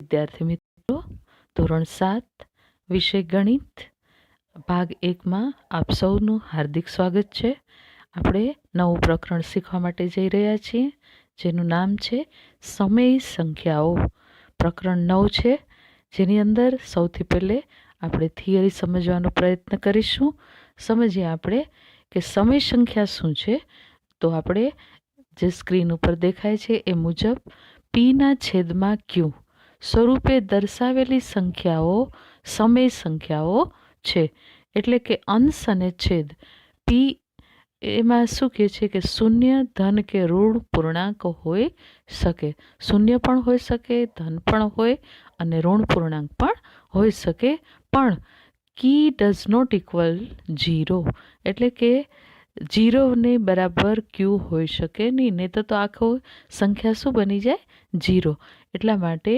વિદ્યાર્થી મિત્રો, ધોરણ 7 વિષય ગણિત ભાગ 1માં આપ સૌનું હાર્દિક સ્વાગત છે. આપણે નવું પ્રકરણ શીખવા માટે જઈ રહ્યા છીએ, જેનું નામ છે સમય સંખ્યાઓ. પ્રકરણ 9 છે, જેની અંદર સૌથી પહેલે આપણે થિયરી સમજવાનો પ્રયત્ન કરીશું. સમજીએ આપણે કે સમય સંખ્યા શું છે. તો આપણે જે સ્ક્રીન ઉપર દેખાય છે એ મુજબ પીના છેદમાં ક્યુ સ્વરૂપે દર્શાવેલી સંખ્યાઓ સમય સંખ્યાઓ છે. એટલે કે અંશ અને છેદ પી એમાં શું કહે છે કે શૂન્ય, ધન કે ઋણ પૂર્ણાંક હોઈ શકે. શૂન્ય પણ હોઈ શકે, ધન પણ હોય અને ઋણ પૂર્ણાંક પણ હોઈ શકે. પણ કી ડઝ નોટ ઇક્વલ 0, એટલે કે 0 ને બરાબર ક્યુ હોઈ શકે નહીં, નહીં તો આખો સંખ્યા શું બની જાય? 0. એટલા માટે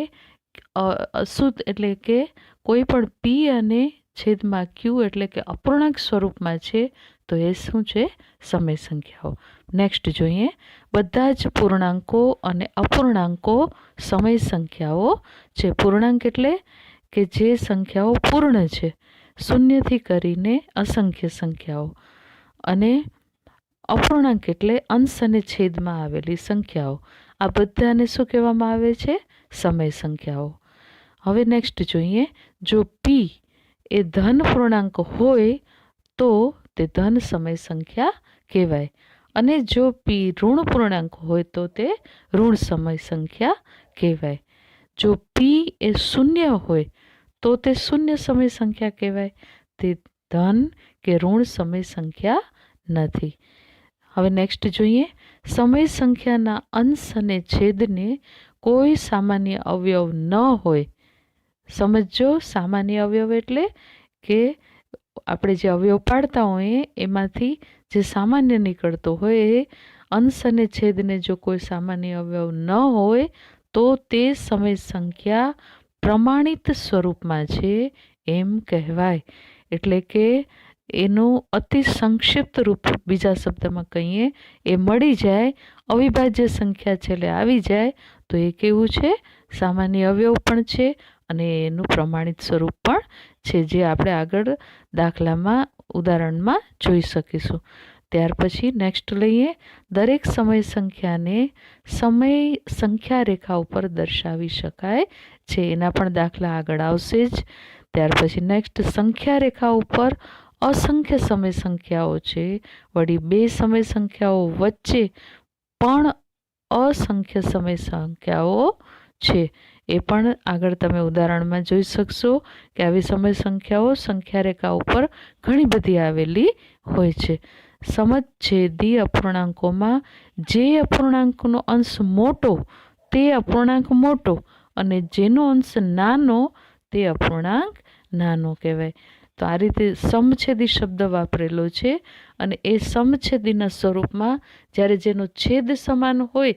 અશુદ્ધ એટલે કે કોઈ પણ પી અને છેદમાં ક્યુ એટલે કે અપૂર્ણાંક સ્વરૂપમાં છે તો એ શું છે? સમય સંખ્યાઓ. નેક્સ્ટ જોઈએ, બધા જ પૂર્ણાંકો અને અપૂર્ણાંકો સમય સંખ્યાઓ છે. પૂર્ણાંક એટલે કે જે સંખ્યાઓ પૂર્ણ છે, શૂન્યથી કરીને અસંખ્ય સંખ્યાઓ. અને અપૂર્ણાંક એટલે અંશ અને છેદમાં આવેલી સંખ્યાઓ. આ બધાને શું કહેવામાં આવે છે? સમય સંખ્યાઓ. હવે નેક્સ્ટ જોઈએ, જો પી એ ધન પૂર્ણાંક હોય તો તે ધન સમય સંખ્યા કહેવાય, અને જો પી ઋણ પૂર્ણાંક હોય તો તે ઋણ સમય સંખ્યા કહેવાય. જો પી એ શૂન્ય હોય તો તે શૂન્ય સમય સંખ્યા કહેવાય. તે ધન કે ઋણ સમય સંખ્યા નથી. હવે નેક્સ્ટ જોઈએ, સમય સંખ્યાના અંશ અને છેદને કોઈ સામાન્ય અવયવ ન હોય. સમજો, સામાન્ય અવયવ એટલે કે આપણે જે અવયવ પાડતા હોઈએ એમાંથી જે સામાન્ય નીકળતો હોય એ અંશ અને છેદને જો કોઈ સામાન્ય અવયવ ન હોય તો તે સમય સંખ્યા પ્રમાણિત સ્વરૂપમાં છે એમ કહેવાય. એટલે કે એનું અતિ સંક્ષિપ્ત રૂપ, બીજા શબ્દમાં કહીએ, એ મળી જાય, અવિભાજ્ય સંખ્યા છેલ્લે આવી જાય તો એ કેવું છે? સામાન્ય અવયવ પણ છે અને એનું પ્રમાણિત સ્વરૂપ પણ છે, જે આપણે આગળ દાખલામાં ઉદાહરણમાં જોઈ શકીશું. ત્યાર પછી નેક્સ્ટ લઈએ, દરેક સમય સંખ્યાને સમય સંખ્યા રેખા ઉપર દર્શાવી શકાય છે. એના પણ દાખલા આગળ આવશે જ. ત્યાર પછી નેક્સ્ટ, સંખ્યા રેખા ઉપર અસંખ્ય સમય સંખ્યાઓ છે. વળી બે સમય સંખ્યાઓ વચ્ચે પણ અસંખ્ય સમય સંખ્યાઓ છે. એ પણ આગળ તમે ઉદાહરણમાં જોઈ શકશો કે આવી સમય સંખ્યાઓ સંખ્યા રેખા ઉપર ઘણી બધી આવેલી હોય છે. સમછેદી અપૂર્ણાંકોમાં જે અપૂર્ણાંકનો અંશ મોટો તે અપૂર્ણાંક મોટો, અને જેનો અંશ નાનો તે અપૂર્ણાંક નાનો કહેવાય. તો આ રીતે સમછેદી શબ્દ વાપરેલો છે, અને એ સમછેદીના સ્વરૂપમાં જ્યારે જેનો છેદ સમાન હોય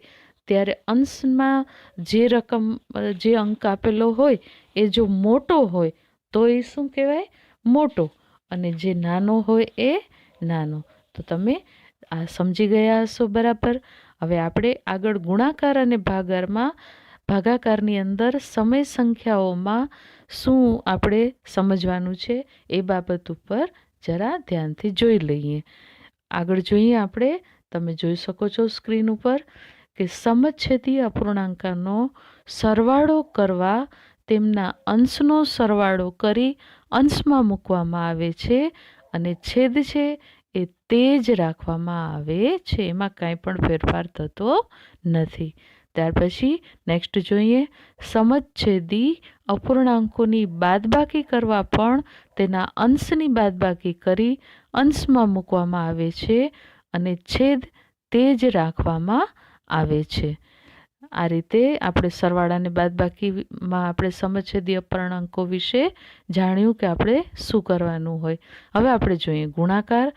ત્યારે અંશમાં જે રકમ, જે અંક આપેલો હોય એ જો મોટો હોય તો એ શું કહેવાય? મોટો, અને જે નાનો હોય એ નાનો. તો તમે આ સમજી ગયા હશો બરાબર. હવે આપણે આગળ ગુણાકાર અને ભાગાકારની અંદર સમય સંખ્યાઓમાં શું આપણે સમજવાનું છે એ બાબત ઉપર જરા ધ્યાનથી જોઈ લઈએ. આગળ જોઈએ આપણે, તમે જોઈ શકો છો સ્ક્રીન ઉપર કે સમછેદી અપૂર્ણાંકનો સરવાળો કરવા તેમના અંશનો સરવાળો કરી અંશમાં મૂકવામાં આવે છે, અને છેદ છે એ તે જ રાખવામાં આવે છે. એમાં કાંઈ પણ ફેરફાર થતો નથી. ત્યાર પછી નેક્સ્ટ જોઈએ, સમછેદી અપૂર્ણાંકોની બાદબાકી કરવા પણ તેના અંશની બાદબાકી કરી અંશમાં મૂકવામાં આવે છે, અને છેદ તે જ રાખવામાં આવે છે. આ રીતે આપણે સરવાળાને બાદબાકીમાં આપણે સમછેદી અપૂર્ણાંકો વિશે જાણ્યું કે આપણે શું કરવાનું હોય. હવે આપણે જોઈએ ગુણાકાર.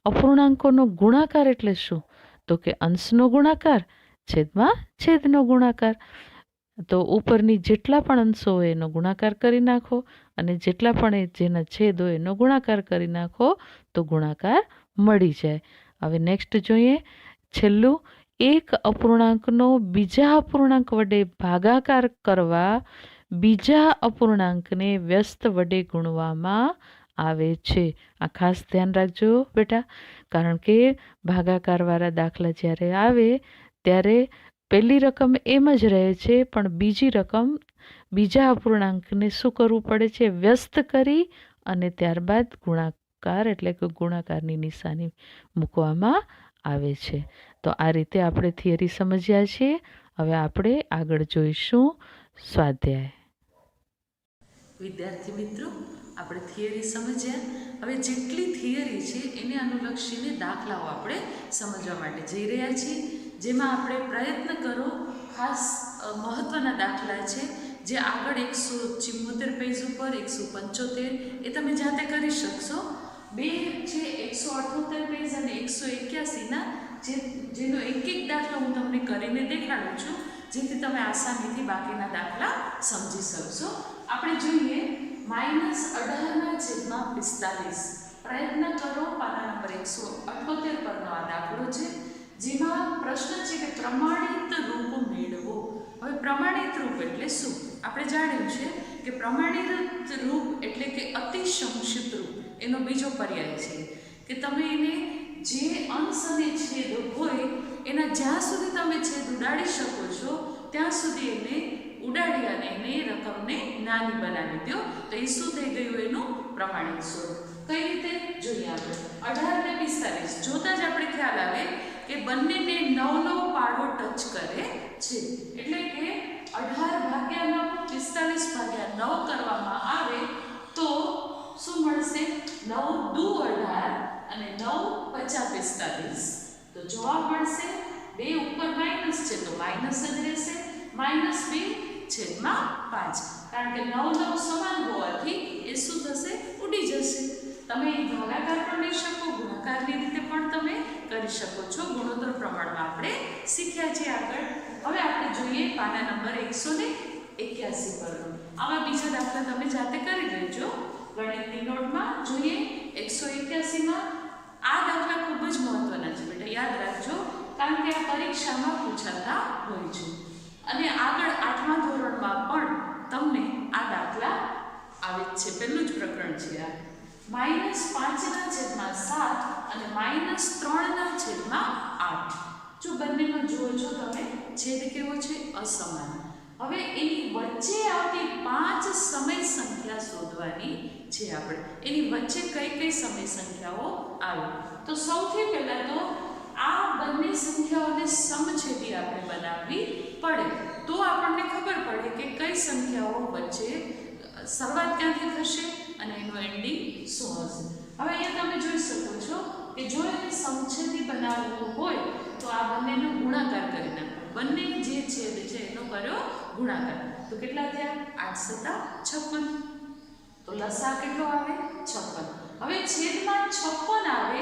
અપૂર્ણાંકોનો ગુણાકાર એટલે શું? તો કે અંશનો ગુણાકાર છેદમાં છેદનો ગુણાકાર. તો ઉપરની જેટલા પણ અંશો હોય એનો ગુણાકાર કરી નાખો, અને જેટલા પણ જેના છેદ હોય એનો ગુણાકાર કરી નાખો તો ગુણાકાર મળી જાય. હવે નેક્સ્ટ જોઈએ, છેલ્લું, એક અપૂર્ણાંકનો બીજા અપૂર્ણાંક વડે ભાગાકાર કરવા બીજા અપૂર્ણાંકને વ્યસ્ત વડે ગુણવામાં આવે છે. આ ખાસ ધ્યાન રાખજો બેટા, કારણ કે ભાગાકારવાળા દાખલા જ્યારે આવે ત્યારે પહેલી રકમ એમ જ રહે છે, પણ બીજી રકમ બીજા અપૂર્ણાંકને શું કરવું પડે છે? વ્યસ્ત કરી અને ત્યારબાદ ગુણાકાર એટલે કે ગુણાકારની નિશાની મૂકવામાં આવે છે. તો આ રીતે આપણે થિયરી સમજ્યા છીએ. હવે આપણે આગળ જોઈશું સ્વાધ્યાય. વિદ્યાર્થી મિત્રો, આપણે થિયરી સમજ્યા. હવે જેટલી થિયરી છે એને અનુલક્ષીને દાખલાઓ આપણે સમજવા માટે જઈ રહ્યા છીએ, જેમાં આપણે પ્રયત્ન કરો. ખાસ મહત્ત્વના દાખલા છે જે આગળ 174 પેજ ઉપર 175 એ તમે જાતે કરી શકશો. બે છે 178 પેજ અને 181ના જેનો એક એક દાખલો હું તમને કરીને દેખાડું છું, જેથી તમે આસાનીથી બાકીના દાખલા સમજી શકશો. આપણે જોઈએ -18/45. પ્રયત્ન કરો. પાના નંબર 178 પરનો આ દાખલો છે, જેમાં પ્રશ્ન છે કે પ્રમાણિત રૂપ મેળવો. હવે પ્રમાણિત રૂપ એટલે શું? આપણે જાણ્યું છે કે પ્રમાણિત રૂપ એટલે કે અતિ સંક્ષિપ્ત રૂપ એનો બીજો પર્યાય છે કે તમે એને જે અંશ અને છેદ હોય એના જ્યાં સુધી તમે છેદ ઉડાડી શકો છો ત્યાં સુધી એને ઉડાડી અને એને રકમને નાની બનાવી દો, તો એ શું થઈ ગયું? એનું પ્રમાણિત સ્વરૂપ. કઈ રીતે જોઈએ આપણે? 18 ને 45 જોતાં જ આપણે ખ્યાલ આવે કે બંનેને 9 પાડો ટચ કરે છે. એટલે કે 18/9 45/9 કરવામાં આવે તો શું મળશે? 9 દુ 18 અને 9 પચા 45. તો જવાબ મળશે 2 ઉપર માઇનસ છે તો માઇનસ જ રહેશે, -2/5. કારણ કે 9 સમાન હોવાથી એ શું થશે? ઉડી જશે. તમે ભાગાકાર પણ લઈ શકો, ગુણાકારની રીતે પણ તમે કરી શકો છો. ગુણોત્તર પ્રમાણમાં આપણે શીખ્યા છે આગળ. હવે આપણે જોઈએ પાના નંબર 181 પરનો. આવા બીજા દાખલા તમે જાતે કરી લેજો ગણિતની નોટમાં. જોઈએ 181માં આ દાખલા ખૂબ જ મહત્વના છે બેટા, યાદ રાખજો, કારણ કે આ પરીક્ષામાં પૂછાતા હોય છે. અને આગળ 8મા ધોરણમાં પણ તમને આ દાખલા આવે જ છે. પહેલું જ પ્રકરણ છે આ. -5/7 અને -3/8. જો બંનેમાં જુઓ છો તમે, છેદ કેવો છે? અસમાન. હવે એની વચ્ચે આવતી 5 સમય સંખ્યા શોધવાની છે આપણે. એની વચ્ચે કઈ કઈ સમય સંખ્યાઓ આવે? તો સૌથી પહેલા તો આ બંને સંખ્યાઓને સમછેદી આપણે બનાવવી પડે, તો આપણને ખબર પડે કે કઈ સંખ્યાઓ વચ્ચે શરૂઆત ક્યાંથી થશે અને એનો એન્ડિંગ શું હશે. હવે અહીંયા તમે જોઈ શકો છો કે જો એને સમછેદી બનાવવું હોય તો આ બંનેનો ગુણાકાર કરી નાખો. બંને જે છેદ છે એનો કર્યો ગુણાકાર, તો કેટલા થયા? 8×7 = 56. તો લસા કેટલો આવે? 56. હવે છેદમાં 56 આવે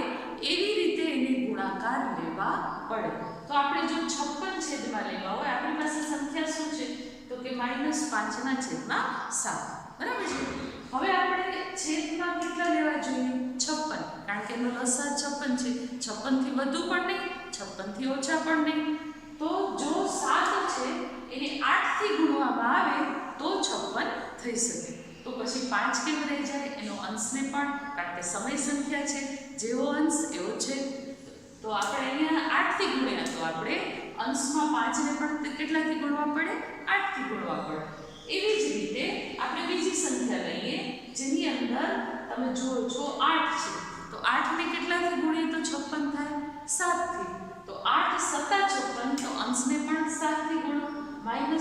એવી રીતે એને ગુણાકાર લેવા પડે. તો આપણે જો 56 છેદમાં લેવા હોય, આપણી પાસે સંખ્યા શું છે? તો કે -5/7. બરાબર છે. હવે આપણે છેદમાં કેટલા લેવા જોઈએ? 56, કારણ કે એનો લસા 56 છે. 56 થી વધુ પણ નહીં, 56 થી ઓછા પણ નહીં. તો જો 7 છે એને 8 થી ગુણવામાં આવે તો 56 થઈ શકે. તો પછી 5 કેમ રહી જાય? એનો અંશને પણ, કારણ કે સમય સંખ્યા છે, જેવો અંશ એવો છે. તો આપણે અહીંયા 8 થી ગુણ્યા તો આપણે અંશમાં 5 ને પણ કેટલાથી ગુણવા પડે? 8 થી ગુણવા પડે. એવી જ રીતે આપણે બીજી સંખ્યા લઈએ જેની અંદર તમે જુઓ છો 8 છે. તો 8 ને કેટલાથી ગુણીએ તો 56 થાય? 7 થી. તો 8 × 7 = 56. તો અંશને પણ 7 થી ગુણો, -3 ×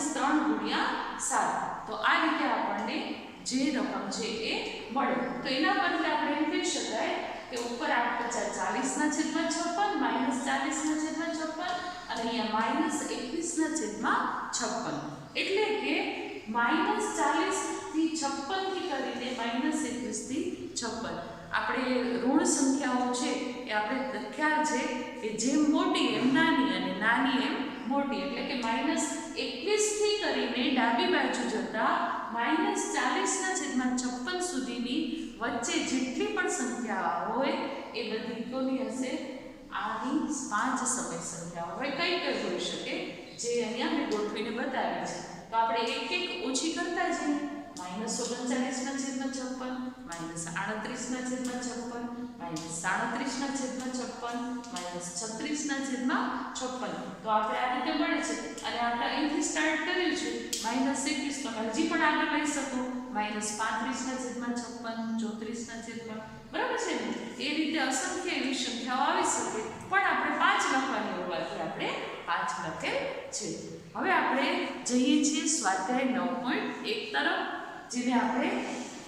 7. તો આ રીતે આપણને જે રકમ છે એ મળે. તો એના બદલે આપણે એમ કહી શકાય કે ઉપર 8×40/56 -40/56 અને અહીંયા -21/56. એટલે કે -40 થી 56 થી કરીને -21 થી 56. આપણે ઋણ સંખ્યાઓ છે એ આપણે ખ્યાલ છે કે જેમ મોટી એમ નાની અને નાની એમ મોટી. એટલે કે -21 થી કરીને ડાબી બાજુ જતા -40/56 સુધીની વચ્ચે જેટલી પણ સંખ્યા હોય એ બધી કોની હશે? આની 5 સમય સંખ્યાઓ. હવે કઈ કઈ હોઈ શકે જે અહીંયા મેં ગોઠવીને બતાવી છે. તો આપણે એક એક ઓછી કરતા જઈએ. -39/56 -38/56 -37/56 -36/56 તો આપણે આ રીતે મળે છે. અને આપણે અહીંથી સ્ટાર્ટ કર્યું છે -21 તો હજી પણ આગળ લઈ શકો. -35/56 34/56 બરાબર છે ને? એ રીતે અસંખ્ય એવી સંખ્યાઓ આવી શકે, પણ આપણે 5 લખવાની હોવાથી આપણે 5 લખેલ છે. હવે આપણે જઈએ છીએ સ્વાધ્યાય 9.1 તરફ, જેને આપણે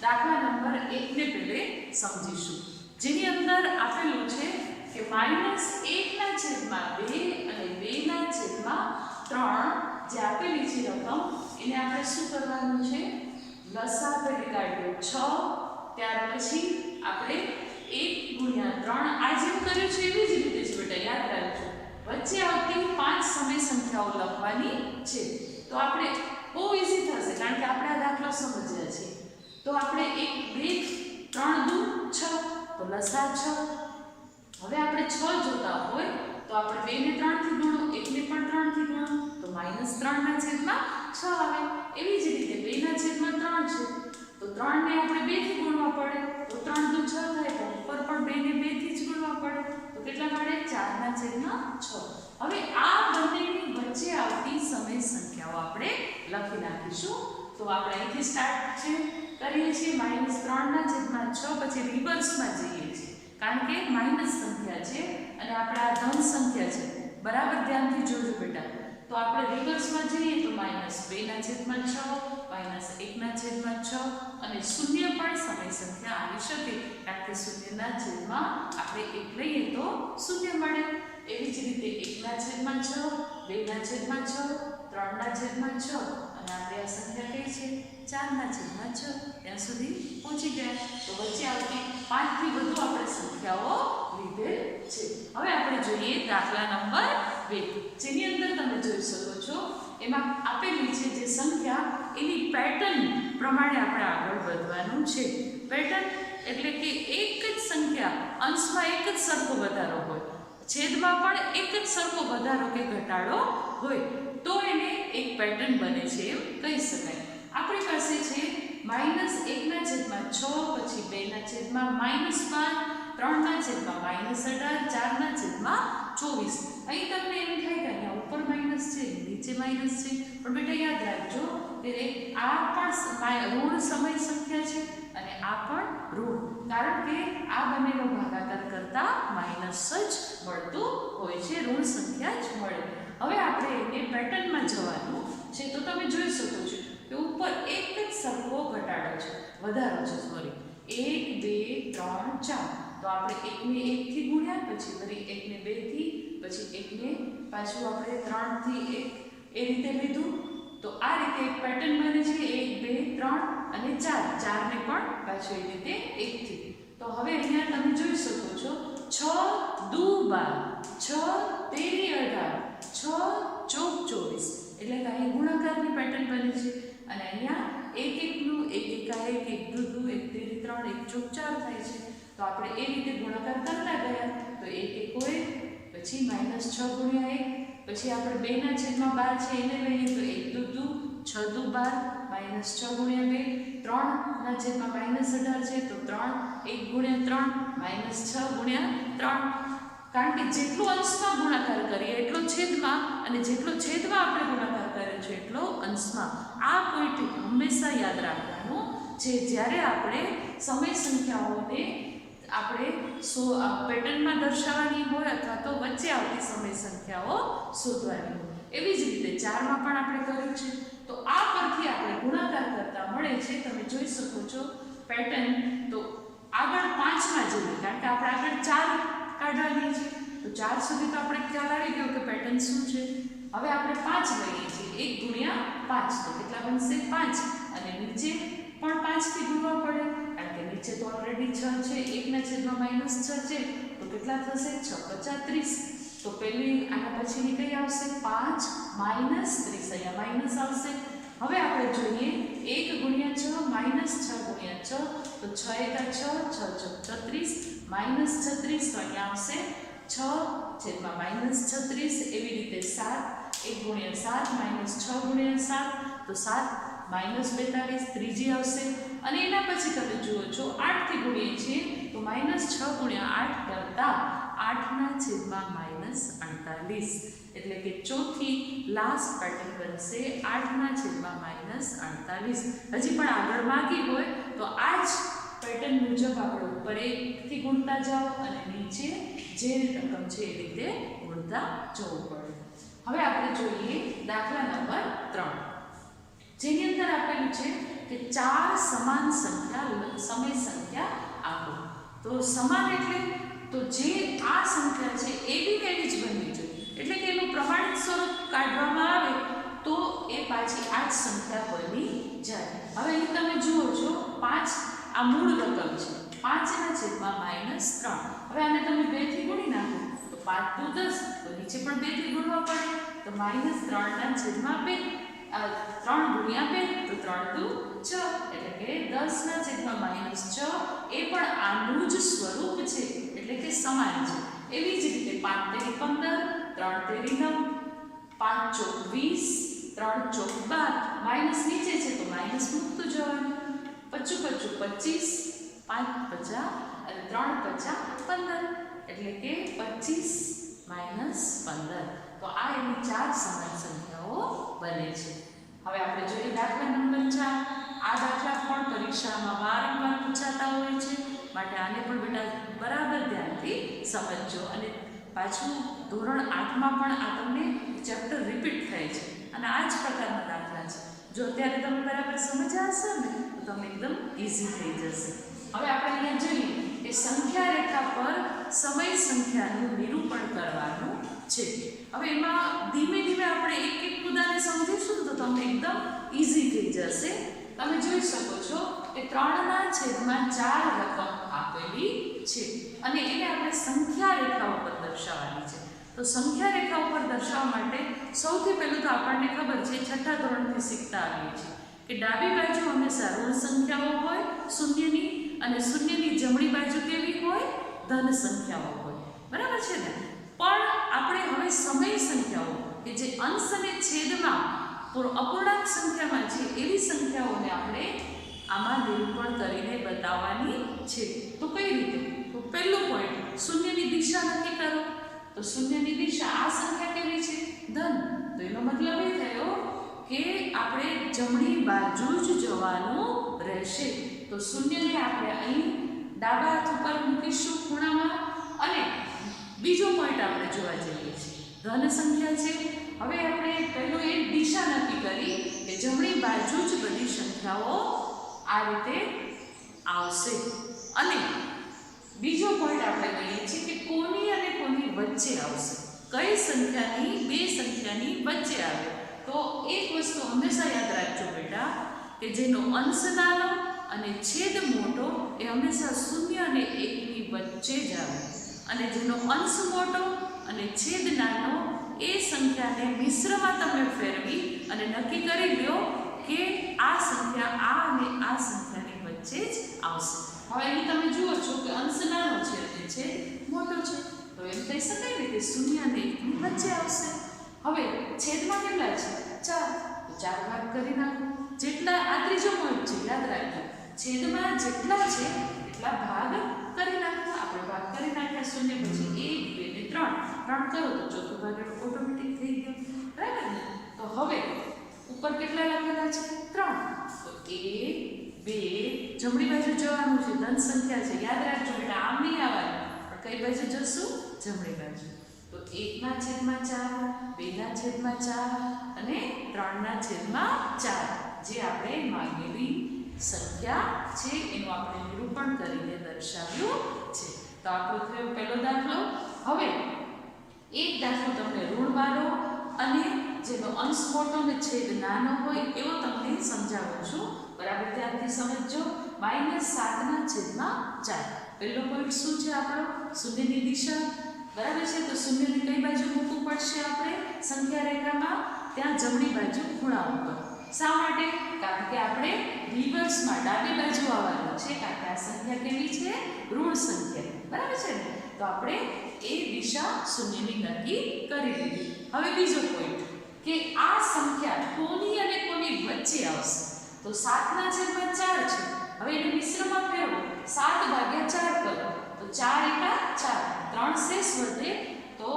દાખલા નંબર 1 ને પહેલે સમજીશું, જેની અંદર આપેલું છે કે -1/2 અને 2/3 જે આપેલી છે રકમ, એને આપણે શું કરવાનું છે? લસા પેલી કાઢ્યો 6, ત્યાર પછી આપણે 1/3 આ જેમ કર્યું છે એવી જ રીતે છે બેટા, યાદ રાખજો. વચ્ચે આવતી 5 સમય સંખ્યાઓ લખવાની છે. તો આપણે બહુ ઈઝી થશે, કારણ કે આપણે આ દાખલો સમજ્યા છે. તો આપણે 1 2 3 દુ 6 તો લસા 6. હવે આપણે 6 જોતા હોય તો આપણે 2 ને 3 થી ગુણો, 1 ને પણ 3 થી ગુણો તો -3/6 આવે. એવી જ રીતે 2/3 છે તો 3 ને આપણે 2 થી ગુણવા પડે તો 3 દુ 6 થાય, તો ઉપર પણ 2 ને 2 થી જ ગુણવા પડે તો કેટલા મળે? 4/6. હવે આ બંનેની વચ્ચે આવતી સમય સંખ્યાઓ આપણે લખી નાખીશું. તો આપણે અહીંથી સ્ટાર્ટ કરીએ છીએ -3/6, પછી રિવર્સમાં જઈએ છીએ, કારણ કે માઇનસ સંખ્યા છે અને આપણે આ ધન સંખ્યા છે. બરાબર ધ્યાનથી જોજો બેટા. તો આપણે રિવર્સમાં જઈએ તો -2/6 -1/6 અને શૂન્ય પણ સમય સંખ્યા આવી શકે, કારણ કે શૂન્યના છેદમાં આપણે 1 લઈએ તો શૂન્ય મળે. એવી જ રીતે 1/6 2/6 3/6 અને આપણે આ સંખ્યા કઈ છે? 4/6. ત્યાં સુધી પહોંચી ગયા. તો વચ્ચે આવતી 5 થી વધુ આપણે સંખ્યાઓ લીધેલ છે. હવે આપણે જોઈએ દાખલા નંબર 2, જેની અંદર તમે જોઈ શકો છો એમાં આપેલી છે જે સંખ્યા, એની પેટર્ન પ્રમાણે આપણે આગળ વધવાનું છે. પેટર્ન એટલે કે એક જ સંખ્યા અંશમાં એક જ સરખો વધારો હોય, છેદમાં પણ એક જ સરખો વધારો કે ઘટાડો હોય તો એને એક પેટર્ન બને છે એમ કહી શકાય. આપણી પાસે છે -1/6 પછી 2/-5 3/-18 4/24. અહીં તમને એમ થાય કે અહીંયા ઉપર માઇનસ છે, નીચે માઇનસ છે, પણ બેટા યાદ રાખજો કે આ પણ ઋણ સમય સંખ્યા છે અને આ પણ ઋણ, કારણ કે આ બંનેનો ભાગાકાર કરતા માઇનસ જ મળતું હોય છે, ઋણ સંખ્યા જ મળે. હવે આપણે એને પેટર્નમાં જવાનું છે. તો તમે જોઈ શકો છો કે ઉપર એક જ સરખો ઘટાડો છે, વધારો છે, સોરી 1 2 3 4. તો આપણે 1 ને 1 થી ગુણ્યા, પછી ફરી 1 ને 2 થી, પછી 1 ને પાછું આપણે 3 થી 1 એ રીતે લીધું. તો આ રીતે એક પેટર્ન બને છે 1 2 3 અને 4 ને પણ પાછું એ રીતે 1 થી. તો હવે અહીંયા તમે જોઈ શકો છો 6 દુ 12 6 તેરી 18 6 ચોક 24, એટલે કે અહીં ગુણાકારની પેટર્ન બને છે. અને અહીંયા 1 1 નું 1 1 1 1 દુ 1 તેરી 3 1 ચોક 4 થાય છે. તો આપણે એ રીતે ગુણાકાર કરતા ગયા તો 1 1 હોય, પછી -6 ગુણ્યા 1, પછી આપણે 2/12 છે એને લઈએ તો 1 દુ 6 દુ 12 -6 ગુણ્યા 2 3/-18 છે તો 3 1 ગુણ્યા 3 -6 ગુણ્યા 3. કારણ કે જેટલો અંશમાં ગુણાકાર કરીએ એટલો છેદમાં, અને જેટલો છેદમાં આપણે ગુણાકાર કર્યો છે એટલો અંશમાં. આ પોઈન્ટ હંમેશા યાદ રાખવાનું છે જ્યારે આપણે સમય સંખ્યાઓને આપણે પેટર્નમાં દર્શાવવાની હોય અથવા તો વચ્ચે આવતી સમય સંખ્યાઓ શોધવાની હોય. એવી જ રીતે 4માં પણ આપણે કર્યું છે. તો આ પરથી આપણે ગુણાકાર કરતા મળે છે. તમે જોઈ શકો છો પેટર્ન. તો આગળ 5માં જઈએ, કારણ કે આપણે આગળ 4 કાઢવાની છે. તો 4 સુધી તો આપણે ખ્યાલ આવી ગયો કે પેટર્ન શું છે. હવે આપણે 5 લઈએ છીએ, 1 ગુણ્યા 5 તો કેટલા બનશે? 5. અને નીચે પણ 5 થી ગુણવા પડે, કારણ કે નીચે તો ઓલરેડી 6 છે, 1/-6 છે તો કેટલા થશે? 6 × 30. તો પહેલી આના પછીની કઈ આવશે? 5 - 30. અહીંયા માઇનસ આવશે. હવે આપણે જોઈએ 1 ગુણ્યા 6 -6 ગુણ્યા 6 તો 6 × 6 6 × 36 -36. તો અહીંયા આવશે 6/-36. એવી રીતે 7 1 ગુણ્યા 7 -6 ગુણ્યા 7 તો 7 -42 ત્રીજી આવશે અને એના પછી તમે જુઓ છો 8 થી ગુણીએ છીએ તો -6 × 8 કરતા 8/-48 એટલે કે ચોથી લાસ્ટ પેટર્ન બનશે 8/-48. હજી પણ આગળ માગી હોય તો આ જ પેટર્ન મુજબ આપણે ઉપર 1 થી ગુણતા જાઓ અને નીચે જે રકમ છે એ રીતે ગુણતા જવું પડે. હવે આપણે જોઈએ દાખલા નંબર 3 જેની અંદર આપેલું છે કે 4 સમાન સંખ્યા સમય સંખ્યા આપો. તો સમાન એટલે તો જે આ સંખ્યા છે એવી જ બનવી જોઈએ, એટલે કે એનું પ્રમાણિત સ્વરૂપ કાઢવામાં આવે તો એ પાછી આ જ સંખ્યા બની જાય. હવે અહીં તમે જુઓ છો 5 આ મૂળ રકમ છે 5/-3. હવે આને તમે 2 થી ગુણી નાખો તો 5 × 10 તો નીચે પણ 2 થી ગુણવા પડે તો -3/2 3 ગુણ્યા 2 તો 3 × 6 એટલે કે 10/-6 એ પણ આનું જ સ્વરૂપ છે એટલે કે સમાન છે. એવી જ રીતે 5 × 15 3 × 9 5 × 20 3 × 12 માઇનસ નીચે છે તો માઇનસ મૂકતું જવાનું 25 × 25 5 × 50 અને 3 × 50 15 એટલે કે 25 - 15. તો આ એની 4 સમાન સંખ્યાઓ બને છે. હવે આપણે જોઈએ દાખલા નંબર 4. આ દાખલા પણ પરીક્ષામાં વારંવાર પૂછાતા હોય છે માટે આને પણ બેટા બરાબર ધ્યાનથી સમજજો. અને પાછું ધોરણ 8માં પણ આ તમને ચેપ્ટર રિપીટ થાય છે અને આ જ પ્રકારના દાખલા છે. જો અત્યારે તમે બરાબર સમજ્યા હશો ને તો તમને એકદમ ઈઝી થઈ જશે. હવે આપણે અહીંયા જોઈએ કે સંખ્યા રેખા પર સમય સંખ્યાનું નિરૂપણ કરવાનું છે. હવે એમાં ધીમે ધીમે આપણે એક એક મુદ્દાને સમજીશું તો તમને એકદમ ઈઝી થઈ જશે. તમે જોઈ શકો છો કે 3/4 રકમ આપેલી છે અને એને આપણે સંખ્યા રેખા ઉપર દર્શાવવાની છે. તો સંખ્યા રેખા ઉપર દર્શાવવા માટે સૌથી પહેલું તો આપણને ખબર છે 6થા ધોરણથી શીખતા આવીએ છીએ કે ડાબી બાજુ હંમેશા ઋણ સંખ્યાઓ હોય શૂન્યની અને શૂન્યની જમણી બાજુ કેવી હોય ધન સંખ્યાઓ હોય. બરાબર છે ને? પણ આપણે હવે સમય સંખ્યાઓ કે જે અંશ અને છેદમાં અપૂર્ણાંક સંખ્યામાં છે એવી સંખ્યાઓને આપણે આમાં નિરૂપણ કરીને બતાવવાની છે. તો કઈ રીતે? તો પહેલો પોઈન્ટ શૂન્યની દિશા નક્કી કરો. તો શૂન્યની દિશા આ સંખ્યા કેવી છે? ધન. તો એનો મતલબ એ થયો કે આપણે જમણી બાજુ જ જવાનું રહેશે. તો શૂન્યને આપણે અહીં ડાબા હાથ ઉપર મૂકીશું ખૂણામાં અને બીજો પોઈન્ટ આપણે જોવા જઈએ છીએ ધન સંખ્યા છે. હવે આપણે પહેલો એક દિશા નક્કી કરી કે જમણી બાજુ જ બધી સંખ્યાઓ આ રીતે આવશે અને બીજો પોઈન્ટ આપણે કહીએ છીએ કે કોની અને કોની વચ્ચે આવશે. કઈ સંખ્યાની બે સંખ્યાની વચ્ચે આવે. તો એક વસ્તુ હંમેશા યાદ રાખજો બેટા કે જેનો અંશ નાનો અને છેદ મોટો એ હંમેશા 0 અને 1 ની વચ્ચે જ આવે અને જેનો અંશ મોટો અને છેદ નાનો એ સંખ્યાને મિશ્રમાં તમે ફેરવી અને નક્કી કરી લ્યો કે આ સંખ્યા આ અને આ સંખ્યાની વચ્ચે જ આવશે. હવે અહીં તમે જુઓ છો કે અંશ નાનો છે અને છેદ મોટો છે તો એમ કહી શકાય ને કે 0 અને 1 ની વચ્ચે આવશે. હવે છેદમાં કેટલા છે? 4. તો 4 ભાગ કરી નાખો. જેટલા આ ત્રીજો પોઈન્ટ છે યાદ રાખજો છેદમાં જેટલા છે એટલા ભાગ કરી નાખો. આપણે ભાગ કરી નાખ્યા 0 પછી 1 2 ને 3 કરો તો ચોથો ભાગ ઓટોમેટિક થઈ ગયો. બરાબર ને? તો હવે ઉપર કેટલા લખેલા છે? 3. તો 1 2 જમણી બાજુ જવાનું છે ધન સંખ્યા છે યાદ રાખજો બેટા આમ નહીં આવવાનું પણ કઈ બાજુ જશું? જમણી બાજુ. તો 1/4 2/4 અને 3/4 જે આપણે માંગેલી સંખ્યા છે એનું આપણે નિરૂપણ કરીને દર્શાવ્યું છે. તો આપણો થયો પહેલો દાખલો. હવે એક દાખલો તમને ઋણવાળો અને જેનો અંશ મોટો અને છેદ નાનો હોય એવો તમને સમજાવું છું. બરાબર ધ્યાનથી સમજજો. -7/4. પહેલો પોઈન્ટ શું છે આપણો? શૂન્યની દિશા. બરાબર છે? તો શૂન્યની કઈ બાજુ મૂકવું પડશે આપણે સંખ્યા રેખામાં? ત્યાં જમણી બાજુ ખૂણા ઉપર. શા માટે? કારણ કે આપણે રિવર્સમાં ડાબી બાજુ આવવાનું છે કારણ કે આ સંખ્યા કેવી છે? ઋણ સંખ્યા. બરાબર છે ને? તો આપણે એ દિશા શૂન્યની નક્કી કરી લીધી. હવે બીજો પોઈન્ટ કે આ સંખ્યા કોની અને કોની વચ્ચે આવશે. તો 7/4 છે. હવે એને મિશ્રમાં ફેરવો. 7/4 કરો તો 4 એકા 4, 3 શેષ વધે તો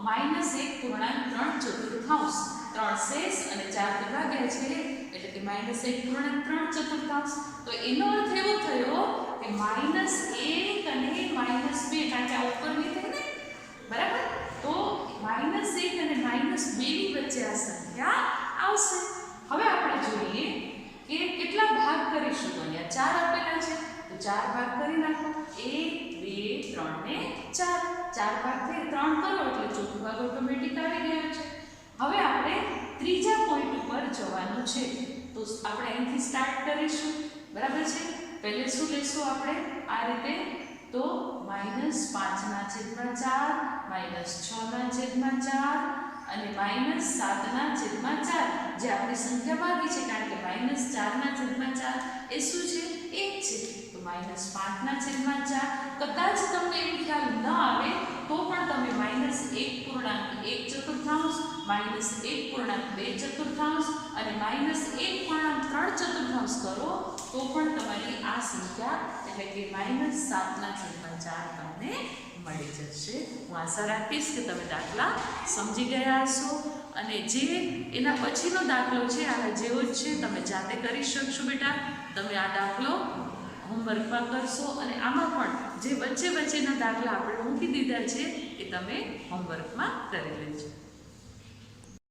-1.3 ચતુર્થાંશ. 3 શેષ અને 4 તો ભાગ્યા છે એટલે કે -1.3 ચતુર્થાંશ. તો એનો અર્થ એવો થયો કે -1 અને -2, કારણ કે આ ઉપરની થઈ ને, બરાબર. તો -1 અને -2 ની વચ્ચે આ સંખ્યા આવશે. હવે આપણે જોઈએ કે કેટલા ભાગ કરીશું. તો અહીંયા 4 આપેલા છે તો 4 ભાગ કરી નાખો. 1 2 3 ને 4. 4 ભાગથી 3 કરો એટલે ચોથો ભાગ ઓટોમેટિક આવી ગયો છે. હવે આપણે ત્રીજા પોઈન્ટ ઉપર જવાનું છે. તો આપણે અહીંથી સ્ટાર્ટ કરીશું, બરાબર છે. પહેલે શું લેશું આપણે આ રીતે, તો -5/4, -6/4 અને -7/4, જે આપણી સંખ્યા બાકી છે, કારણ કે -4/4 એ શું છે, 1 છે. તો -5/4. કદાચ તમને એમ ખ્યાલ ન આવે તો પણ તમે -1.1 ચતુર્થાંશ, -1.2 ચતુર્થાંશ અને -1.3 ચતુર્થાંશ કરો તો પણ તમારી આ સંખ્યા એટલે કે -7/4 તમને મળી જશે. હું આશા રાખીશ કે તમે દાખલા સમજી ગયા હશો અને જે એના પછીનો દાખલો છે આના જેવો જ છે, તમે જાતે કરી શકશો બેટા. તમે આ દાખલો હોમવર્કમાં કરશો અને આમાં પણ જે વચ્ચે વચ્ચેના દાખલા આપણે મૂકી દીધા છે એ તમે હોમવર્કમાં કરી લેજો.